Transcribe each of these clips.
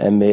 MA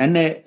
NA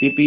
PP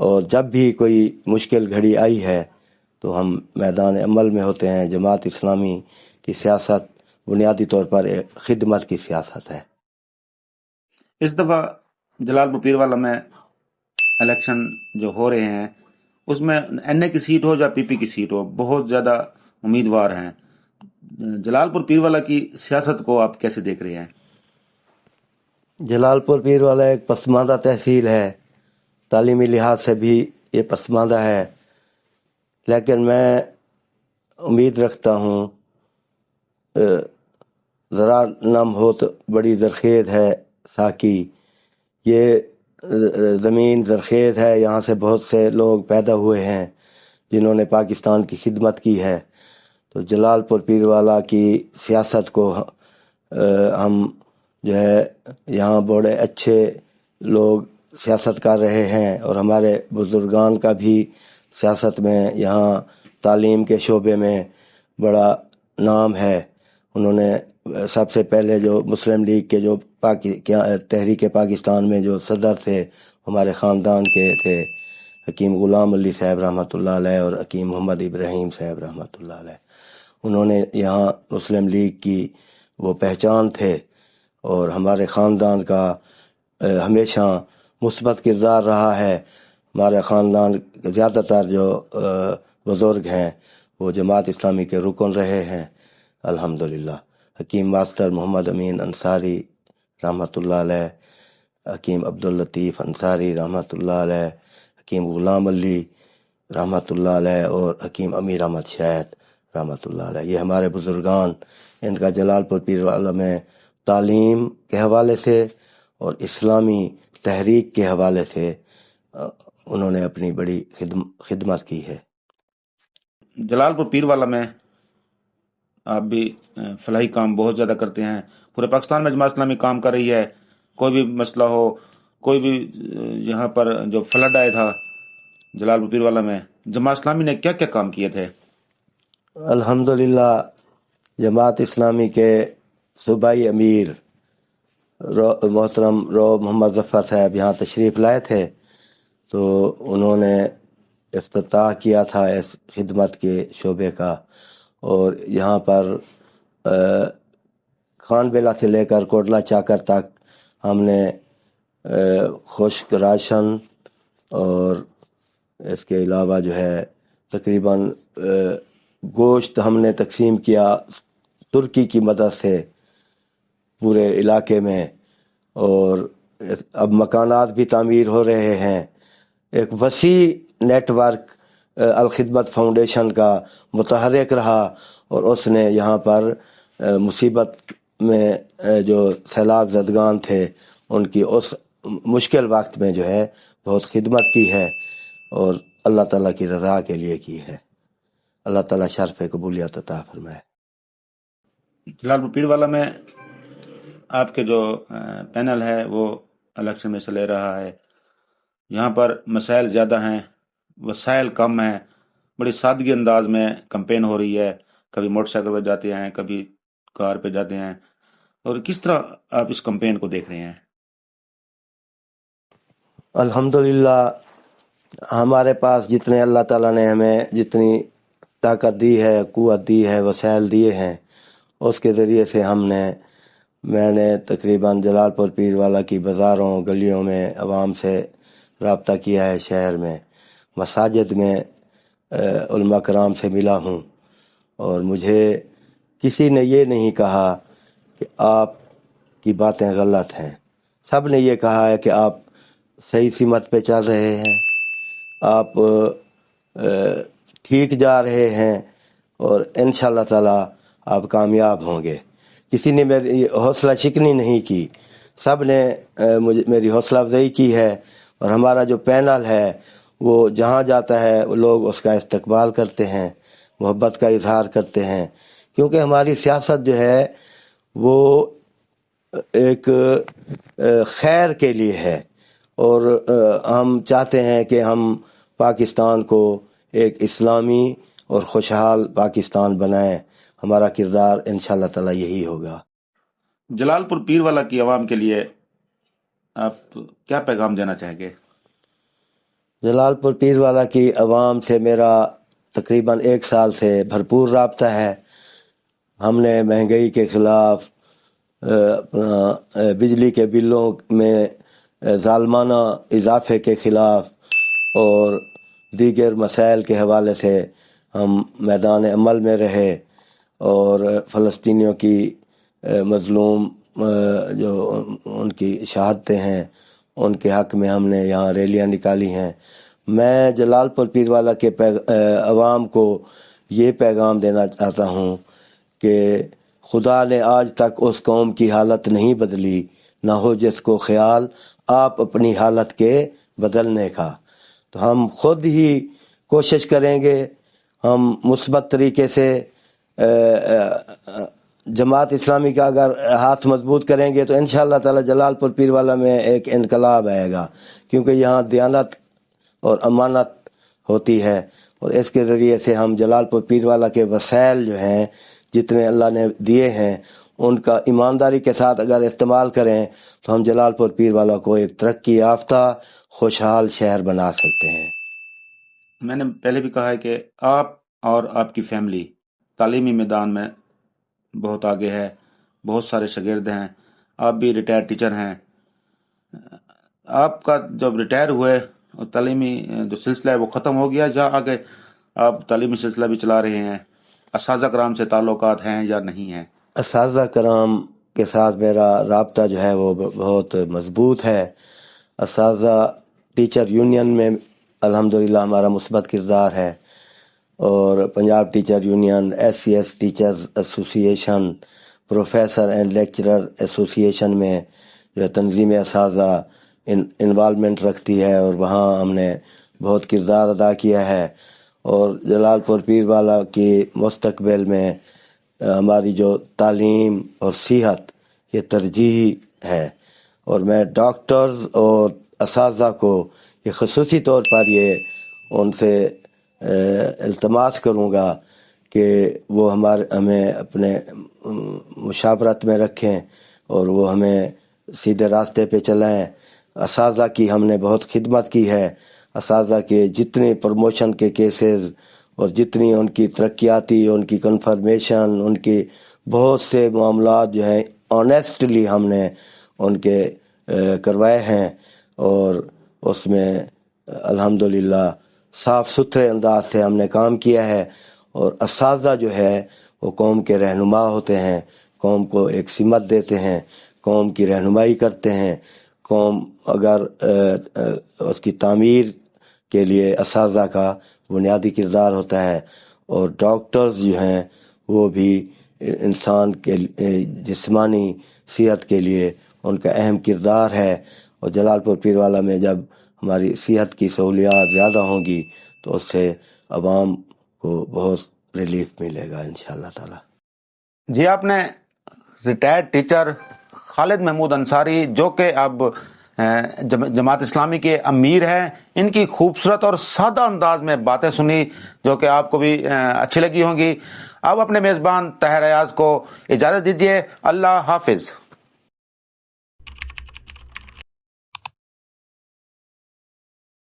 اور جب بھی کوئی مشکل گھڑی آئی ہے تو ہم میدان عمل میں ہوتے ہیں۔ جماعت اسلامی کی سیاست بنیادی طور پر ایک خدمت کی سیاست ہے۔ اس دفعہ جلال پور پیروالا میں الیکشن جو ہو رہے ہیں اس میں این اے کی سیٹ ہو یا پی پی کی سیٹ ہو، بہت زیادہ امیدوار ہیں۔ جلال پور پیروالا کی سیاست کو آپ کیسے دیکھ رہے ہیں؟ جلال پور پیروالا ایک پسماندہ تحصیل ہے، تعلیمی لحاظ سے بھی یہ پسماندہ ہے، لیکن میں امید رکھتا ہوں ذرا نم ہو تو بڑی زرخیز ہے ساکی۔ یہ زمین زرخیز ہے، یہاں سے بہت سے لوگ پیدا ہوئے ہیں جنہوں نے پاکستان کی خدمت کی ہے۔ تو جلال پور پیروالا کی سیاست کو ہم جو ہے یہاں بڑے اچھے لوگ سیاست کر رہے ہیں، اور ہمارے بزرگان کا بھی سیاست میں یہاں تعلیم کے شعبے میں بڑا نام ہے۔ انہوں نے سب سے پہلے جو مسلم لیگ کے جو تحریک پاکستان میں جو صدر تھے ہمارے خاندان کے تھے، حکیم غلام علی صاحب رحمۃ اللہ علیہ اور حکیم محمد ابراہیم صاحب رحمۃ اللہ علیہ، انہوں نے یہاں مسلم لیگ کی وہ پہچان تھے، اور ہمارے خاندان کا ہمیشہ مثبت کردار رہا ہے۔ ہمارے خاندان زیادہ تر جو بزرگ ہیں وہ جماعت اسلامی کے رکن رہے ہیں الحمدللہ۔ حکیم ماسٹر محمد امین انصاری رحمۃ اللہ علیہ، حکیم عبداللطیف انصاری رحمۃ اللہ علیہ، حکیم غلام علی رحمۃ اللہ علیہ، اور حکیم امیر احمد شاید رحمۃ اللہ علیہ، یہ ہمارے بزرگان، ان کا جلال پور پیروالا میں تعلیم کے حوالے سے اور اسلامی تحریک کے حوالے سے انہوں نے اپنی بڑی خدمت کی ہے۔ جلال پور پیروالا میں آپ بھی فلاحی کام بہت زیادہ کرتے ہیں، پورے پاکستان میں جماعت اسلامی کام کر رہی ہے۔ کوئی بھی مسئلہ ہو، کوئی بھی یہاں پر جو فلڈ آیا تھا جلال پور پیروالا میں، جماعت اسلامی نے کیا کیا کام کیے تھے؟ الحمدللہ جماعت اسلامی کے صوبائی امیر محترم رو محمد ظفر صاحب یہاں تشریف لائے تھے، تو انہوں نے افتتاح کیا تھا اس خدمت کے شعبے کا، اور یہاں پر خان بیلا سے لے کر کوٹلہ چاکر تک ہم نے خشک راشن اور اس کے علاوہ جو ہے تقریباً گوشت ہم نے تقسیم کیا ترکی کی مدد سے پورے علاقے میں، اور اب مکانات بھی تعمیر ہو رہے ہیں۔ ایک وسیع نیٹ ورک الخدمت فاؤنڈیشن کا متحرک رہا، اور اس نے یہاں پر مصیبت میں جو سیلاب زدگان تھے ان کی اس مشکل وقت میں جو ہے بہت خدمت کی ہے، اور اللہ تعالیٰ کی رضا کے لیے کی ہے۔ اللہ تعالیٰ شرف قبولیت عطا فرمائے۔ جلال پور پیروالا میں آپ کے جو پینل ہے وہ الیکشن میں سے لے رہا ہے، یہاں پر مسائل زیادہ ہیں، وسائل کم ہیں، بڑی سادگی انداز میں کمپین ہو رہی ہے، کبھی موٹر سائیکل پہ جاتے ہیں، کبھی کار پہ جاتے ہیں، اور کس طرح آپ اس کمپین کو دیکھ رہے ہیں؟ الحمدللہ ہمارے پاس جتنے اللہ تعالیٰ نے ہمیں جتنی طاقت دی ہے، قوت دی ہے، وسائل دیے ہیں، اس کے ذریعے سے میں نے تقریباً جلال پور پیروالا کی بازاروں گلیوں میں عوام سے رابطہ کیا ہے، شہر میں مساجد میں علماء کرام سے ملا ہوں، اور مجھے کسی نے یہ نہیں کہا کہ آپ کی باتیں غلط ہیں، سب نے یہ کہا ہے کہ آپ صحیح سمت پہ چل رہے ہیں، آپ ٹھیک جا رہے ہیں، اور انشاءاللہ تعالی آپ کامیاب ہوں گے۔ کسی نے میری حوصلہ شکنی نہیں کی، سب نے میری حوصلہ افزائی کی ہے، اور ہمارا جو پینل ہے وہ جہاں جاتا ہے لوگ اس کا استقبال کرتے ہیں، محبت کا اظہار کرتے ہیں، کیونکہ ہماری سیاست جو ہے وہ ایک خیر کے لیے ہے، اور ہم چاہتے ہیں کہ ہم پاکستان کو ایک اسلامی اور خوشحال پاکستان بنائیں۔ ہمارا کردار انشاءاللہ تعالی یہی ہوگا۔ جلال پور پیروالا کی عوام کے لیے آپ کیا پیغام دینا چاہیں گے؟ جلال پور پیر والا کی عوام سے میرا تقریباً 1 سال سے بھرپور رابطہ ہے. ہم نے مہنگائی کے خلاف، اپنا بجلی کے بلوں میں ظالمانہ اضافے کے خلاف اور دیگر مسائل کے حوالے سے ہم میدان عمل میں رہے، اور فلسطینیوں کی مظلوم جو ان کی شہادتیں ہیں ان کے حق میں ہم نے یہاں ریلیاں نکالی ہیں. میں جلال پور پیر والا کے عوام کو یہ پیغام دینا چاہتا ہوں کہ خدا نے آج تک اس قوم کی حالت نہیں بدلی، نہ ہو جس کو خیال آپ اپنی حالت کے بدلنے کا. تو ہم خود ہی کوشش کریں گے، ہم مثبت طریقے سے جماعت اسلامی کا اگر ہاتھ مضبوط کریں گے تو انشاءاللہ تعالی جلال پور پیر والا میں ایک انقلاب آئے گا، کیونکہ یہاں دیانت اور امانت ہوتی ہے، اور اس کے ذریعے سے ہم جلال پور پیر والا کے وسائل جو ہیں جتنے اللہ نے دیے ہیں ان کا ایمانداری کے ساتھ اگر استعمال کریں تو ہم جلال پور پیر والا کو ایک ترقی یافتہ خوشحال شہر بنا سکتے ہیں. میں نے پہلے بھی کہا ہے کہ آپ اور آپ کی فیملی تعلیمی میدان میں بہت آگے ہے، بہت سارے شاگرد ہیں، آپ بھی ریٹائر ٹیچر ہیں. آپ کا جب ریٹائر ہوئے تعلیمی جو سلسلہ ہے وہ ختم ہو گیا، یا آگے آپ تعلیمی سلسلہ بھی چلا رہے ہیں؟ اساتذہ کرام سے تعلقات ہیں یا نہیں ہیں؟ اساتذہ کرام کے ساتھ میرا رابطہ جو ہے وہ بہت مضبوط ہے. اساتذہ ٹیچر یونین میں الحمدللہ ہمارا مثبت کردار ہے، اور Punjab teacher union, SCS teachers ایسوسی ایشن، پروفیسر اینڈ لیکچرر ایسوسی ایشن میں جو تنظیم اساتذہ انوالومنٹ رکھتی ہے، اور وہاں ہم نے بہت کردار ادا کیا ہے. اور جلال پور پیر والا کی مستقبل میں ہماری جو تعلیم اور صحت یہ ترجیحی ہے، اور میں ڈاکٹرز اور اساتذہ کو یہ خصوصی طور پر یہ ان سے التماس کروں گا کہ وہ ہمیں اپنے مشاورت میں رکھیں اور وہ ہمیں سیدھے راستے پہ چلائیں. اساتذہ کی ہم نے بہت خدمت کی ہے. اساتذہ کے جتنے پروموشن کے کیسز اور جتنی ان کی ترقیاتی، ان کی کنفرمیشن، ان کی بہت سے معاملات جو ہیں آنیسٹلی ہم نے ان کے کروائے ہیں، اور اس میں الحمدللہ صاف ستھرے انداز سے ہم نے کام کیا ہے. اور اساتذہ جو ہے وہ قوم کے رہنما ہوتے ہیں، قوم کو ایک سمت دیتے ہیں، قوم کی رہنمائی کرتے ہیں. قوم اگر اس کی تعمیر کے لیے اساتذہ کا بنیادی کردار ہوتا ہے، اور ڈاکٹرز جو ہیں وہ بھی انسان کے جسمانی صحت کے لیے ان کا اہم کردار ہے. اور جلال پور پیر والا میں جب ہماری صحت کی سہولیات زیادہ ہوں گی تو اس سے عوام کو بہت ریلیف ملے گا انشاءاللہ تعالی. جی، آپ نے ریٹائرڈ ٹیچر خالد محمود انصاری جو کہ اب جماعت اسلامی کے امیر ہیں، ان کی خوبصورت اور سادہ انداز میں باتیں سنی جو کہ آپ کو بھی اچھی لگی ہوں گی. اب اپنے میزبان طاہر ایاز کو اجازت دیجیے. اللہ حافظ.